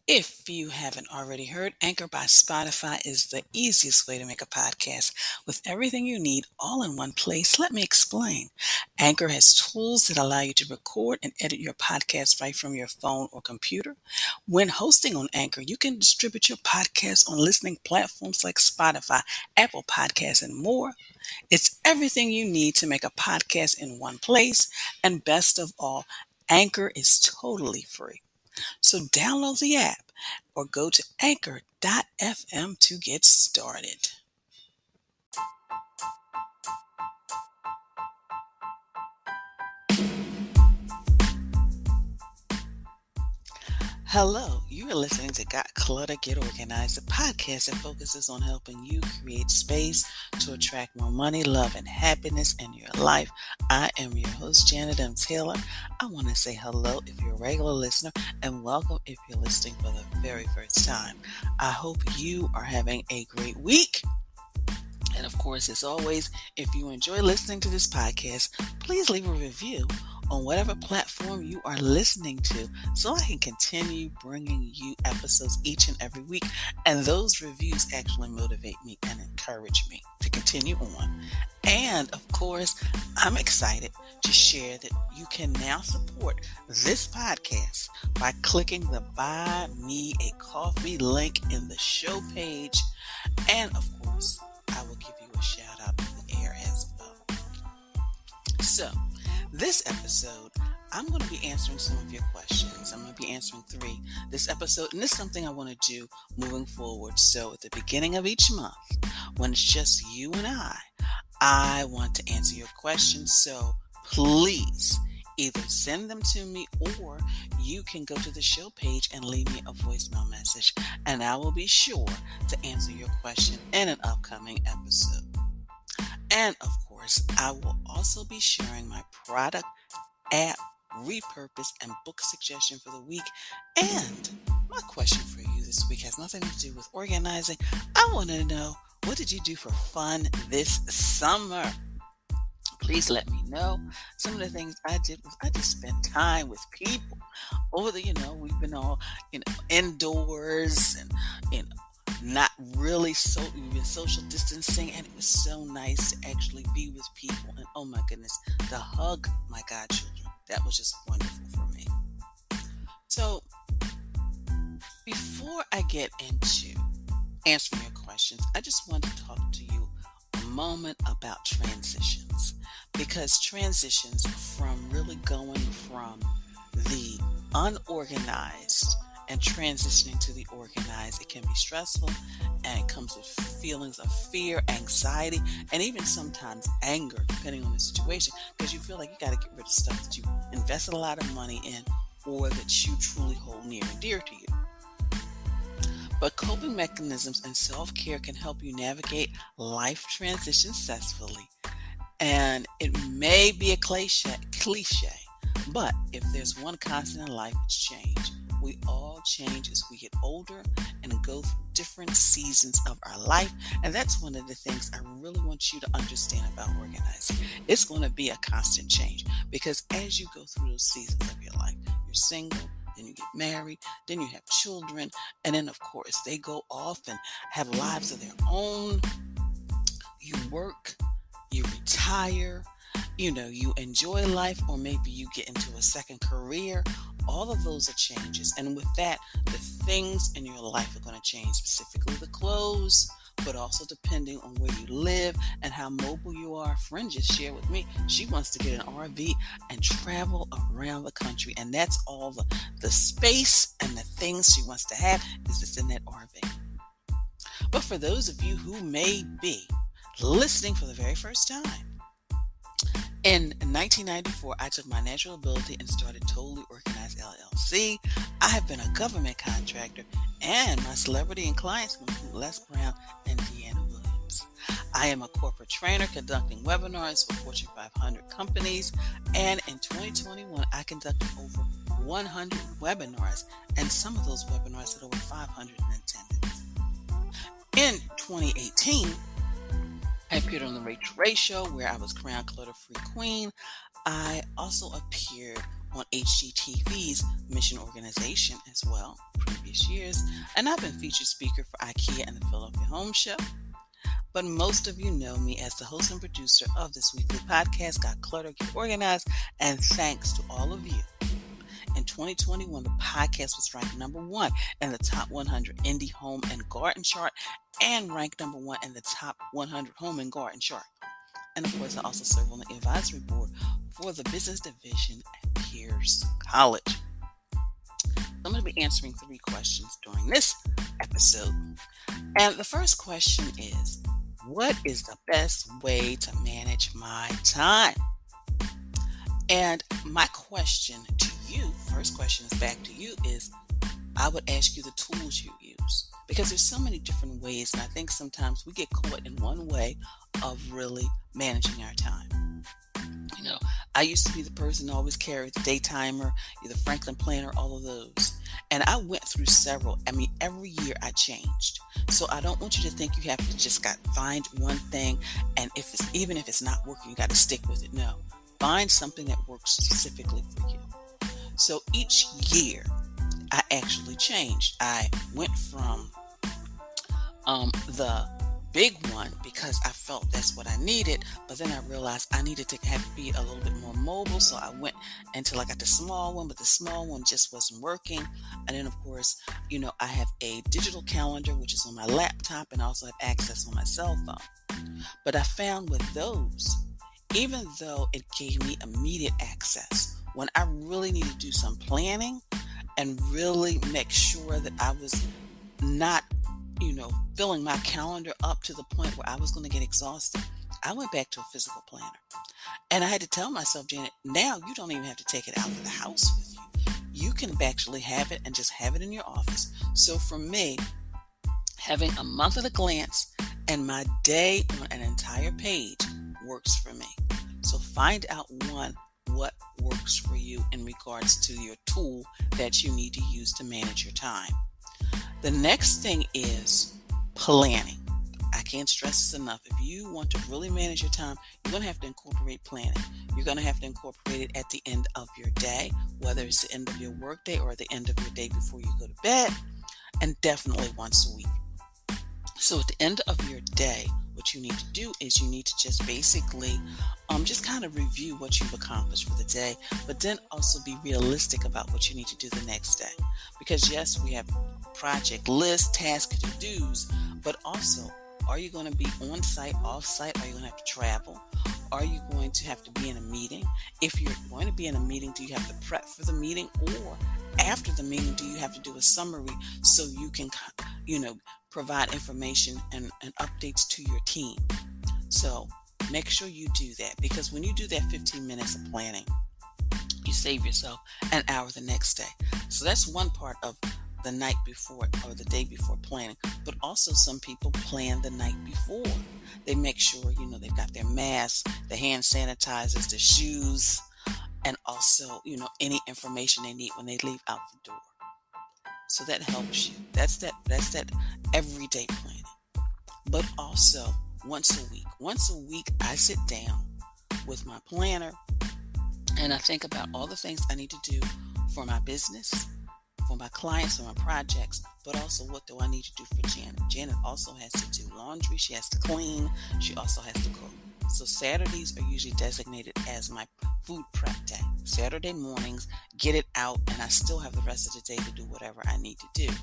If you haven't already heard, Anchor by Spotify is the easiest way to make a podcast with everything you need all in one place. Let me explain. Anchor has tools that allow you to record and edit your podcast right from your phone or computer. When hosting on Anchor, you can distribute your podcast on listening platforms like Spotify, Apple Podcasts, and more. It's everything you need to make a podcast in one place. And best of all, Anchor is totally free. So download the app or go to anchor.fm to get started. Hello, you are listening to Got Clutter Get Organized, a podcast that focuses on helping you create space to attract more money, love, and happiness in your life. I am your host, Janet M. Taylor. I want to say hello if you're a regular listener and welcome if you're listening for the very first time. I hope you are having a great week. And of course, as always, if you enjoy listening to this podcast, please leave a review on whatever platform you are listening to so I can continue bringing you episodes each and every week. And those reviews actually motivate me and encourage me to continue on. And of course, I'm excited to share that you can now support this podcast by clicking the Buy Me a Coffee link in the show page. And of course, I will give you a shout out in the air as well. So, this episode, I'm going to be answering some of your questions. I'm going to be answering 3 this episode, and this is something I want to do moving forward. So, at the beginning of each month, when it's just you and I want to answer your questions. So, please either send them to me or you can go to the show page and leave me a voicemail message, and I will be sure to answer your question in an upcoming episode. And of course, I will also be sharing my product, app, repurpose, and book suggestion for the week. And my question for you this week has nothing to do with organizing. I want to know, what did you do for fun this summer? Please let me know. Some of the things I did was I just spent time with people over we've been all, indoors and, not really we've been social distancing, and it was so nice to actually be with people. And oh my goodness, to hug my godchildren, that was just wonderful for me. So before I get into answering your questions, I just want to talk to you a moment about transitions, because transitions from really going from the unorganized and transitioning to the organized, it can be stressful, and it comes with feelings of fear, anxiety, and even sometimes anger, depending on the situation, because you feel like you got to get rid of stuff that you invested a lot of money in or that you truly hold near and dear to you. But coping mechanisms and self-care can help you navigate life transitions successfully. And it may be a cliche, but if there's one constant in life, it's change. We all change as we get older and go through different seasons of our life. And that's one of the things I really want you to understand about organizing. It's going to be a constant change, because as you go through those seasons of your life, you're single, then you get married, then you have children, and then of course they go off and have lives of their own. You work, you retire, you enjoy life, or maybe you get into a second career. All of those are changes. And with that, the things in your life are going to change, specifically the clothes, but also depending on where you live and how mobile you are. A friend just shared with me, she wants to get an RV and travel around the country. And that's all the space and the things she wants to have is just in that RV. But for those of you who may be listening for the very first time, in 1994, I took my natural ability and started Totally Organized LLC. I have been a government contractor, and my celebrity and clients include Les Brown and Dyana. I am a corporate trainer conducting webinars for Fortune 500 companies, and in 2021, I conducted over 100 webinars, and some of those webinars had over 500 in attendance. In 2018, I appeared on the Rachael Ray Show, where I was crowned Clutter Free Queen. I also appeared on HGTV'S Mission Organization as well, previous years. And I've been featured speaker for IKEA and the Philadelphia Home Show. But most of you know me as the host and producer of this weekly podcast, Got Clutter, Get Organized, and thanks to all of you. In 2021, the podcast was ranked number 1 in the top 100 indie home and garden chart and ranked number 1 in the top 100 home and garden chart. And of course, I also serve on the advisory board for the business division at Pierce College. I'm going to be answering 3 questions during this episode. And the first question is, what is the best way to manage my time? And my question to you, first question is back to you, is I would ask you the tools you use. Because there's so many different ways, and I think sometimes we get caught in one way of really managing our time. You know, I used to be the person who always carried the day timer, the Franklin planner, all of those. And I went through several. Every year I changed. So I don't want you to think you have to just find one thing, and even if it's not working, you got to stick with it. No, find something that works specifically for you. So each year I actually changed. I went from the big one because I felt that's what I needed, but then I realized I needed to be a little bit more mobile, so I went until I got the small one, but the small one just wasn't working. And then of course, I have a digital calendar which is on my laptop, and I also have access on my cell phone. But I found with those, even though it gave me immediate access, when I really need to do some planning and really make sure that I was not filling my calendar up to the point where I was going to get exhausted, I went back to a physical planner. And I had to tell myself, Janet, now you don't even have to take it out of the house with you. You can actually have it and just have it in your office. So for me, having a month at a glance and my day on an entire page works for me. So find out what works for you in regards to your tool that you need to use to manage your time. The next thing is planning. I can't stress this enough. If you want to really manage your time, you're going to have to incorporate planning. You're going to have to incorporate it at the end of your day, whether it's the end of your work day or the end of your day before you go to bed, and definitely once a week. So at the end of your day, what you need to do is you need to just basically just kind of review what you've accomplished for the day, but then also be realistic about what you need to do the next day. Because yes, we have project lists, tasks, to-dos, but also, are you going to be on site, off site? Are you going to have to travel? Are you going to have to be in a meeting? If you're going to be in a meeting, do you have to prep for the meeting? Or after the meeting, do you have to do a summary so you can, provide information and updates to your team? So make sure you do that, because when you do that 15 minutes of planning, you save yourself an hour the next day. So that's one part of the night before or the day before planning. But also some people plan the night before. They make sure, they've got their masks, the hand sanitizers, the shoes, and also, any information they need when they leave out the door. So that helps you. That's that everyday planning. But also once a week. Once a week, I sit down with my planner and I think about all the things I need to do for my business, for my clients, or my projects, but also what do I need to do for Janet. Janet also has to do laundry. She has to clean. She also has to cook. So Saturdays are usually designated as my food prep day. Saturday mornings, get it out, and I still have the rest of the day to do whatever I need to do.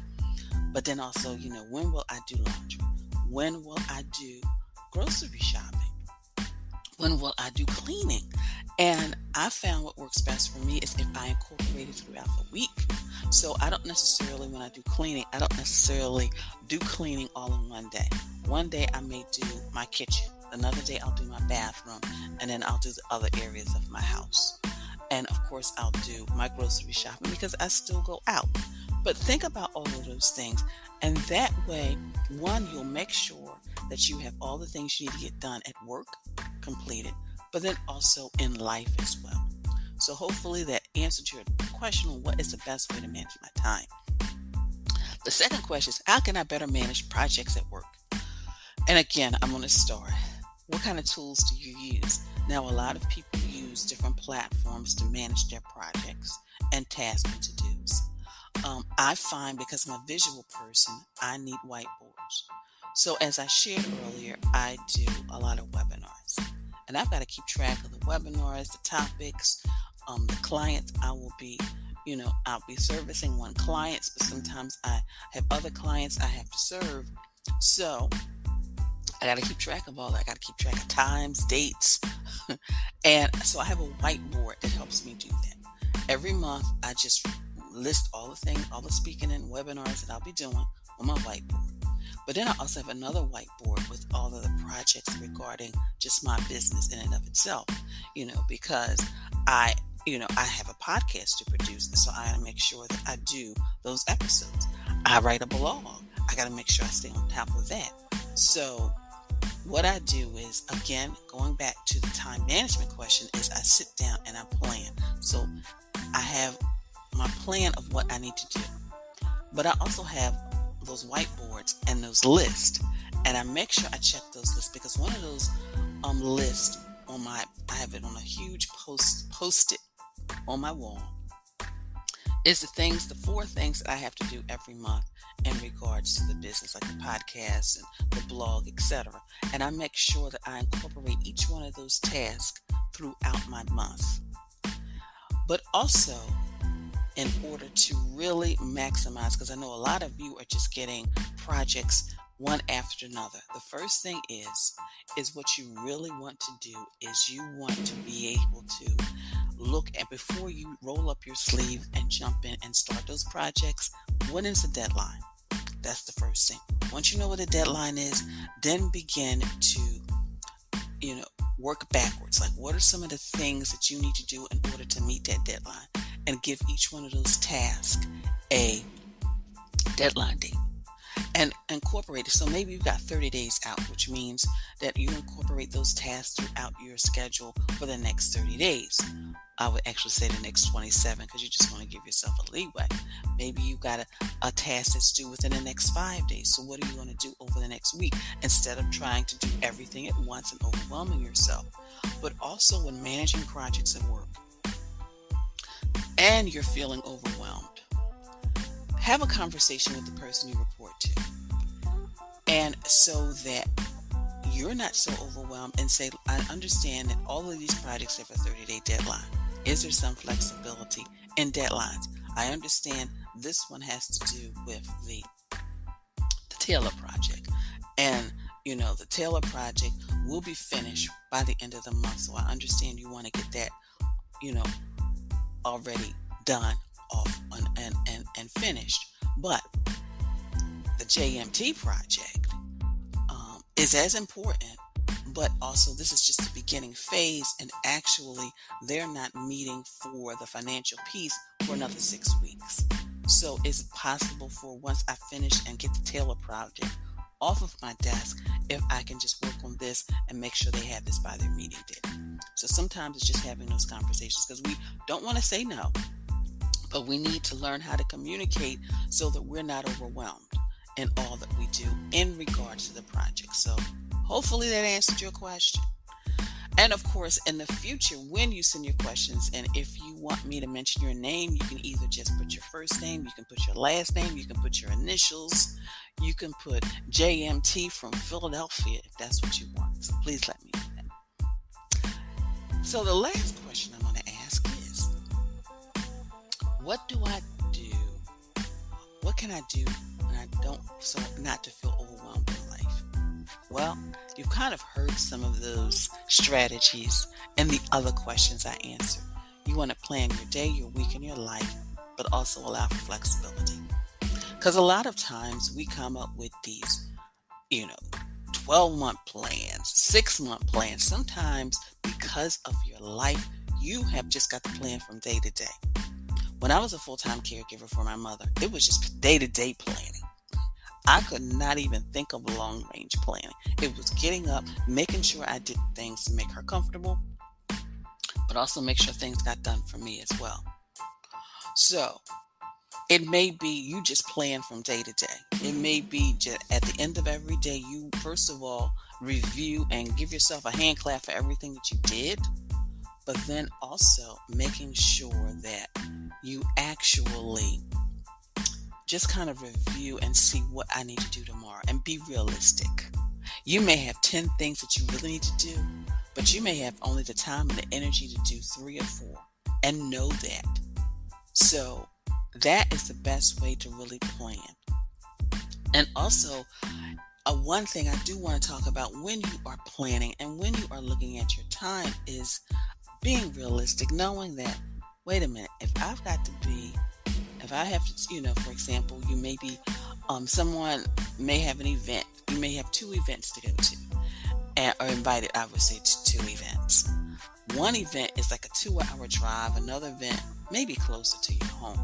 But then also, when will I do laundry? When will I do grocery shopping? When will I do cleaning? And I found what works best for me is if I incorporate it throughout the week. So I don't necessarily, when I do cleaning, I don't necessarily do cleaning all in one day. One day I may do my kitchen. Another day I'll do my bathroom. And then I'll do the other areas of my house. And of course I'll do my grocery shopping because I still go out. But think about all of those things. And that way, one, you'll make sure that you have all the things you need to get done at work completed, but then also in life as well. So hopefully that answered your question on what is the best way to manage my time. The second question is, how can I better manage projects at work? And again, I'm going to start. What kind of tools do you use? Now, a lot of people use use different platforms to manage their projects and tasks and to-dos. I find because I'm a visual person, I need whiteboards. So as I shared earlier, I do a lot of webinars. And I've got to keep track of the webinars, the topics, the clients I'll be servicing one client, but sometimes I have other clients I have to serve. So I got to keep track of all that. I got to keep track of times, dates. And so I have a whiteboard that helps me do that. Every month, I just list all the things, all the speaking and webinars that I'll be doing on my whiteboard. But then I also have another whiteboard with all of the projects regarding just my business in and of itself, because I have a podcast to produce. So I got to make sure that I do those episodes. I write a blog. I got to make sure I stay on top of that. So what I do is, again, going back to the time management question, is I sit down and I plan. So I have my plan of what I need to do. But I also have those whiteboards and those lists, and I make sure I check those lists, because one of those lists I have it on a huge post-it on my wall, is the 4 things that I have to do every month in regards to the business, like the podcast and the blog, etc. And I make sure that I incorporate each one of those tasks throughout my month. But also, in order to really maximize, because I know a lot of you are just getting projects one after another. The first thing is what you really want to do is you want to be able to look at, before you roll up your sleeve and jump in and start those projects, what is the deadline? That's the first thing. Once you know what the deadline is, then begin to work backwards. Like, what are some of the things that you need to do in order to meet that deadline? And give each one of those tasks a deadline date and incorporate it. So maybe you've got 30 days out, which means that you incorporate those tasks throughout your schedule for the next 30 days. I would actually say the next 27, because you just want to give yourself a leeway. Maybe you've got a task that's due within the next 5 days. So what are you going to do over the next week, instead of trying to do everything at once and overwhelming yourself? But also, when managing projects at work and you're feeling overwhelmed, have a conversation with the person you report to, and so that you're not so overwhelmed, and say, I understand that all of these projects have a 30-day deadline. Is there some flexibility in deadlines? I understand this one has to do with the Taylor project, and the Taylor project will be finished by the end of the month. So I understand you want to get that already done off and finished. But the JMT project is as important, but also this is just the beginning phase, and actually they're not meeting for the financial piece for another 6 weeks. So it's possible for, once I finish and get the Taylor project off of my desk, if I can just work on this and make sure they have this by their meeting date. So sometimes it's just having those conversations, because we don't want to say no, but we need to learn how to communicate so that we're not overwhelmed in all that we do in regards to the project. So hopefully that answered your question. And of course, in the future, when you send your questions, and if you want me to mention your name, you can either just put your first name, you can put your last name, you can put your initials, you can put JMT from Philadelphia, if that's what you want. So please let me know that. So the last question I'm going to ask is, what do I do? What can I do when I don't, so not to feel overwhelmed in life? Well, you've kind of heard some of those strategies in the other questions I answered. You want to plan your day, your week, and your life, but also allow for flexibility. Because a lot of times we come up with these, 12-month plans, 6-month plans. Sometimes because of your life, you have just got to plan from day to day. When I was a full-time caregiver for my mother, it was just day-to-day planning. I could not even think of long-range planning. It was getting up, making sure I did things to make her comfortable, but also make sure things got done for me as well. So it may be you just plan from day to day. It may be just at the end of every day, you first of all review and give yourself a hand clap for everything that you did. but then also making sure that you actually just kind of review and see what I need to do tomorrow and be realistic. You may have 10 things that you really need to do, but you may have only the time and the energy to do 3 or 4, and know that. So that is the best way to really plan. And also, one thing I do want to talk about when you are planning and when you are looking at your time is being realistic, knowing that, wait a minute, if I have to, for example, you may be, someone may have an event. You may have 2 events to go to, or invited, I would say, to 2 events. One event is like a 2-hour drive. Another event may be closer to your home.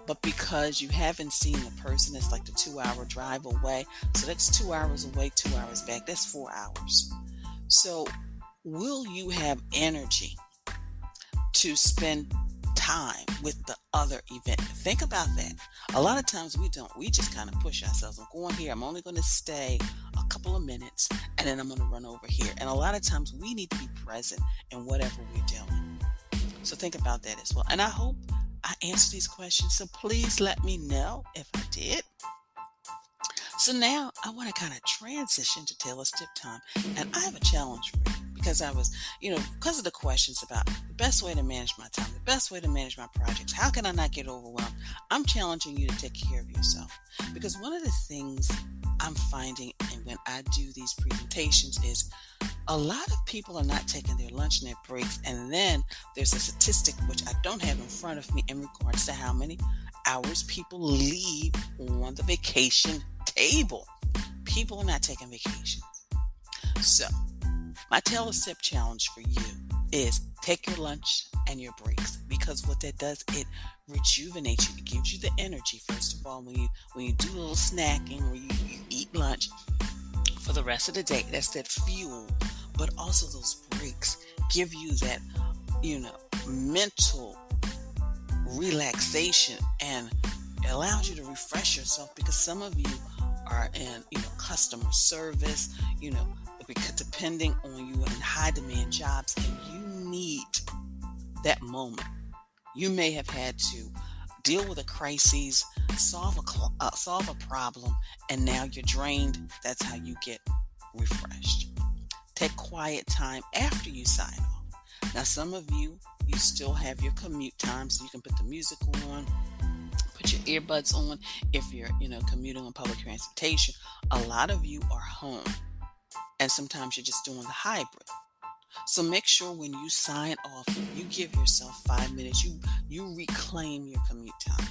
But because you haven't seen the person, it's like the 2-hour drive away. So that's 2 hours away, 2 hours back. That's 4 hours. So will you have energy to spend time with the other event? Think about that. A lot of times we don't. We just kind of push ourselves. I'm going here. I'm only going to stay a couple of minutes and then I'm going to run over here. And a lot of times we need to be present in whatever we're doing. So think about that as well. And I hope I answered these questions. So please let me know if I did. So now I want to kind of transition to Taylor's Tip Time. And I have a challenge for you because because of the questions about the best way to manage my time, the best way to manage my projects, how can I not get overwhelmed? I'm challenging you to take care of yourself. Because one of the things I'm finding, and when I do these presentations, is a lot of people are not taking their lunch and their breaks. And then there's a statistic which I don't have in front of me in regards to how many hours people leave on the vacation table. People are not taking vacations. So my Taylor's Tip challenge for you is take your lunch and your breaks, because what that does, it rejuvenates you. It gives you the energy. First of all, when you do a little snacking or you eat lunch for the rest of the day, that's that fuel. But also those breaks give you that, mental relaxation, and it allows you to refresh yourself, because some of you are in, customer service, depending on you in high demand jobs, and you need that moment. You may have had to deal with a crisis, solve a problem, and now you're drained. That's how you get refreshed. Take quiet time after you sign off. Now, some of you still have your commute time, so you can put the music on, put your earbuds on if you're, commuting on public transportation. A lot of you are home, and sometimes you're just doing the hybrid. So make sure when you sign off, you give yourself 5 minutes. You reclaim your commute time.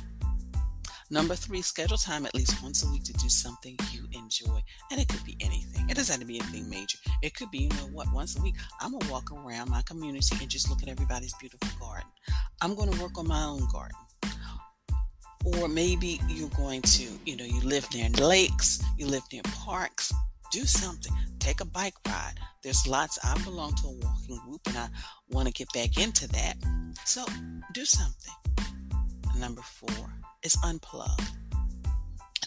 Number 3, schedule time at least once a week to do something you enjoy. And it could be anything. It doesn't have to be anything major. It could be, once a week, I'm going to walk around my community and just look at everybody's beautiful garden. I'm going to work on my own garden. Or maybe you're going to, you live near lakes, you live near parks. Do something. Take a bike ride. There's lots. I belong to a walking group and I want to get back into that. So do something. Number 4 is unplug.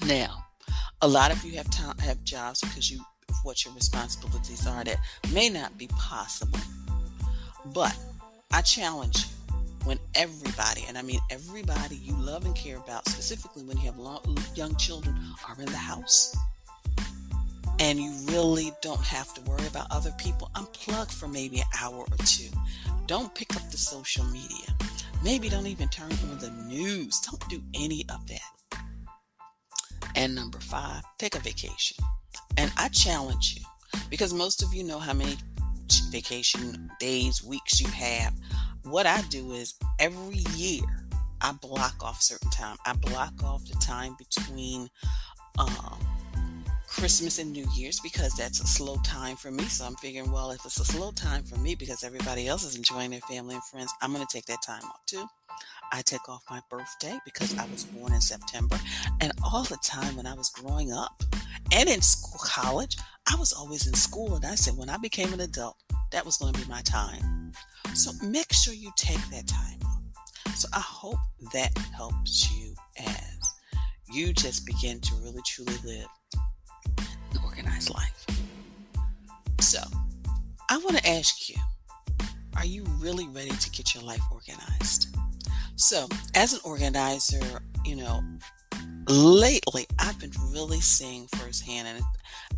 Now, a lot of you have jobs because of what your responsibilities are that may not be possible. But I challenge you, when everybody, and I mean everybody you love and care about, specifically when you have young children, are in the house, and you really don't have to worry about other people, unplug for maybe an hour or 2. Don't pick up the social media. Maybe don't even turn on the news. Don't do any of that. And number 5, take a vacation. And I challenge you, because most of you know how many vacation days, weeks you have. What I do is every year I block off certain time. I block off the time between Christmas and New Year's, because that's a slow time for me. So I'm figuring, well, if it's a slow time for me because everybody else is enjoying their family and friends, I'm going to take that time off too. I take off my birthday because I was born in September. And all the time when I was growing up and in school, college, I was always in school. And I said, when I became an adult, that was going to be my time. So make sure you take that time off. So I hope that helps you as you just begin to really truly live an organized life. So I want to ask you, are you really ready to get your life organized? So, as an organizer, lately I've been really seeing firsthand,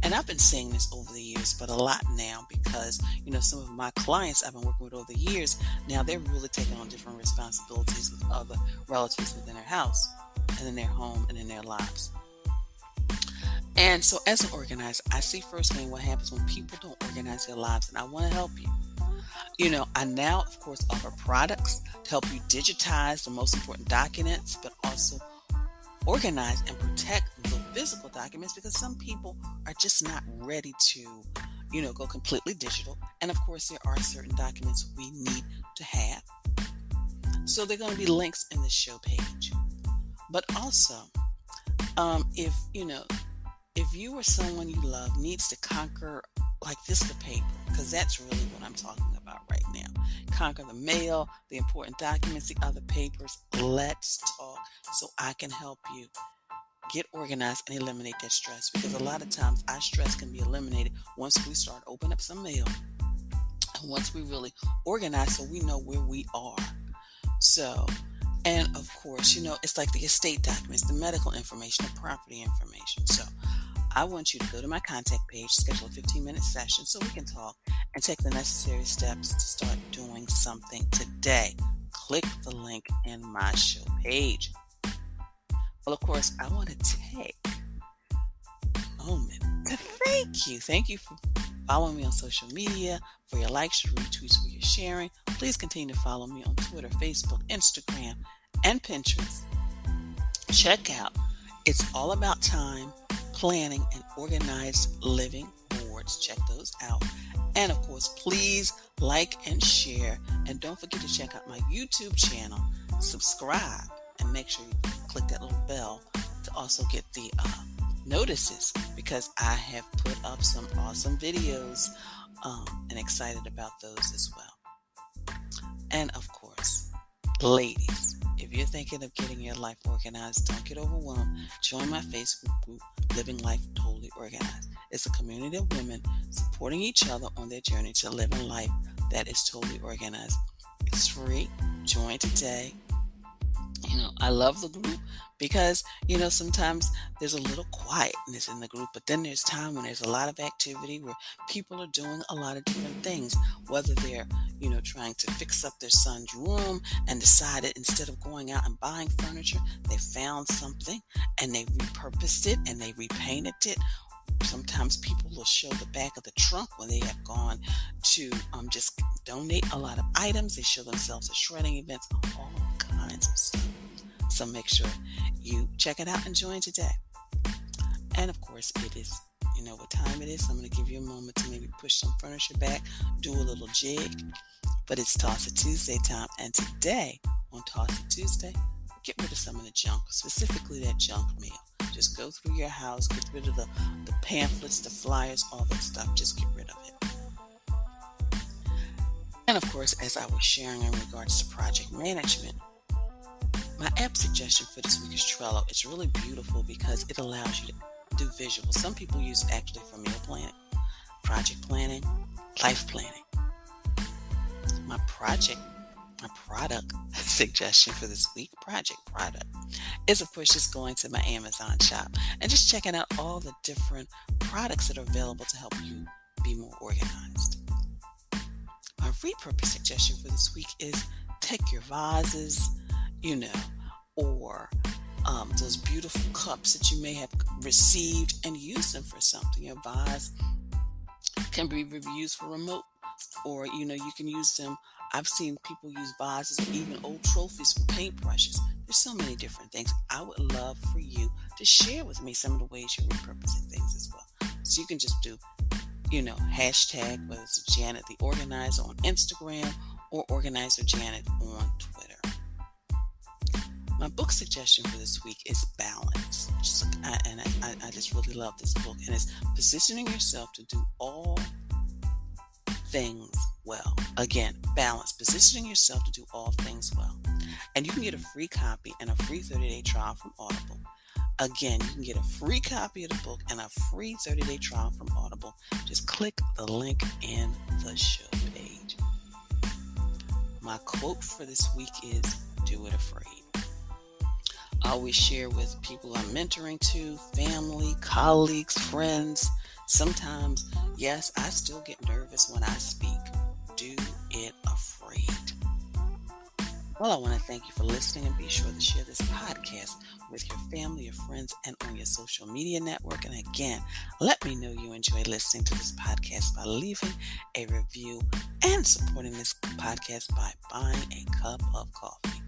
and I've been seeing this over the years, but a lot now because, some of my clients I've been working with over the years, now they're really taking on different responsibilities with other relatives within their house and in their home and in their lives. And so as an organizer, I see firsthand what happens when people don't organize their lives, and I want to help you. I now, of course, offer products to help you digitize the most important documents, but also organize and protect the physical documents, because some people are just not ready to, go completely digital. And of course, there are certain documents we need to have. So they're going to be links in the show page. But also, if you or someone you love needs to conquer like this, the paper, because that's really what I'm talking about right now. Conquer the mail, the important documents, the other papers. Let's talk so I can help you get organized and eliminate that stress, because a lot of times our stress can be eliminated once we start opening up some mail and once we really organize so we know where we are. So, and of course, it's like the estate documents, the medical information, the property information. So I want you to go to my contact page, schedule a 15-minute session so we can talk and take the necessary steps to start doing something today. Click the link in my show page. Well, of course, I want to take a moment to thank you. Thank you for following me on social media, for your likes, your retweets, for your sharing. Please continue to follow me on Twitter, Facebook, Instagram, and Pinterest. Check out It's All About Time, Planning, and Organized Living boards. Check those out. And of course, please like and share. And don't forget to check out my YouTube channel. Subscribe and make sure you click that little bell to also get the notices, because I have put up some awesome videos and excited about those as well. And of course, ladies, if you're thinking of getting your life organized, don't get overwhelmed. Join my Facebook group, Living Life Totally Organized. It's a community of women supporting each other on their journey to live a life that is totally organized. It's free. Join today. I love the group because, sometimes there's a little quietness in the group, but then there's time when there's a lot of activity where people are doing a lot of different things, whether they're, trying to fix up their son's room and decided instead of going out and buying furniture, they found something and they repurposed it and they repainted it. Sometimes people will show the back of the trunk when they have gone to just donate a lot of items. They show themselves at shredding events, all kinds of stuff. So make sure you check it out and join today. And of course, it is, what time it is. So I'm going to give you a moment to maybe push some furniture back, do a little jig. But it's Toss It Tuesday time. And today, on Toss It Tuesday, get rid of some of the junk, specifically that junk mail. Just go through your house, get rid of the pamphlets, the flyers, all that stuff. Just get rid of it. And of course, as I was sharing in regards to project management, my app suggestion for this week is Trello. It's really beautiful because it allows you to do visuals. Some people use it actually for meal planning, project planning, life planning. My product suggestion for this week, project product, is of course just going to my Amazon shop and just checking out all the different products that are available to help you be more organized. My repurpose suggestion for this week is take your vases, or those beautiful cups that you may have received and use them for something. Your vase can be reused for remote, or you can use them. I've seen people use vases or even old trophies for paintbrushes. There's so many different things. I would love for you to share with me some of the ways you're repurposing things as well. So you can just do, hashtag, whether it's Janet the Organizer on Instagram or Organizer Janet on Twitter. My book suggestion for this week is Balance. I just really love this book, and it's positioning yourself to do all things well. Again, balance, positioning yourself to do all things well. And you can get a free copy and a free 30-day trial from Audible. Again, you can get a free copy of the book and a free 30-day trial from Audible. Just click the link in the show page. My quote for this week is, "Do it afraid." I always share with people I'm mentoring to, family, colleagues, friends. Sometimes, yes, I still get nervous when I speak. Do it afraid. Well, I want to thank you for listening, and be sure to share this podcast with your family, your friends, and on your social media network. And again, let me know you enjoy listening to this podcast by leaving a review and supporting this podcast by buying a cup of coffee.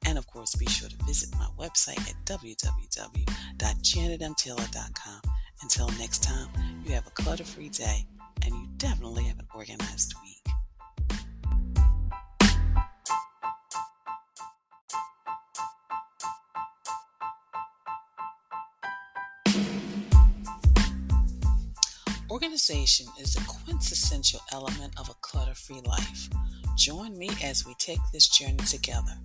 And of course, be sure to visit my website at www.janetmtaylor.com. Until next time, you have a clutter-free day, and you definitely have an organized week. Organization is a quintessential element of a clutter-free life. Join me as we take this journey together.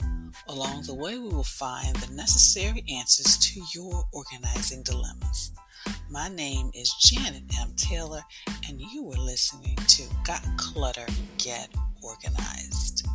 Along the way, we will find the necessary answers to your organizing dilemmas. My name is Janet M. Taylor, and you are listening to Got Clutter, Get Organized.